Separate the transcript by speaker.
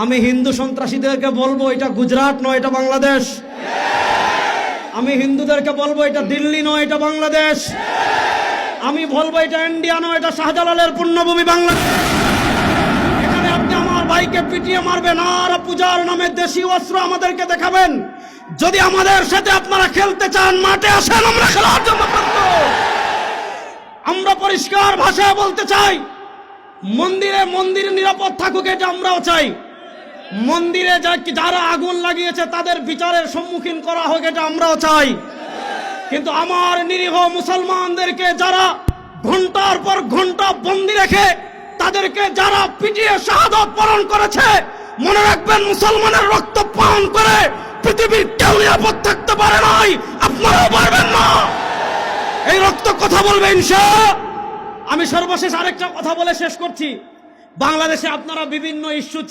Speaker 1: আমি হিন্দু সন্ত্রাসীদেরকে বলবো এটা গুজরাট নয়, এটা বাংলাদেশ। আমি হিন্দুদেরকে বলবো এটা দিল্লি নয়, এটা বাংলাদেশ। আমি বলবো এটা ইন্ডিয়া নয়, এটা শাহজালালের পুণ্যভূমি বাংলাদেশ। এখানে আপনি আমার ভাইকে পিটিয়ে মারবেন আর পূজার নামে দেশি অস্ত্র আমাদেরকে দেখাবেন। যদি আমাদের সাথে আপনারা খেলতে চান, মাঠে আসেন, আমরা খেলার জন্য প্রস্তুত। আমরা পরিষ্কার ভাষায় বলতে চাই, মন্দিরে নিরাপদ থাকুক, এটা আমরাও চাই। মন্দিরে যারা আগুন লাগিয়েছে তাদের বিচারের সম্মুখীন করা হোক, এটা আমরাও চাই। কিন্তু আমার নিরীহ মুসলমানদেরকে যারা ঘন্টার পর ঘন্টা বন্দি রেখে তাদেরকে যারা পিটিয়ে শাহাদাত বরণ করেছে, মনে রাখবেন মুসলমানের রক্ত পান করে পৃথিবীর কেউ নিরাপদ থাকতে পারে নাই, আপনারাও পারবেন না। এই রক্ত কথা বলবে ইনশাআল্লাহ। আমি সর্বশেষ আরেকটা কথা বলে শেষ করছি। বাংলাদেশে আপনারা বিভিন্ন ইস্যু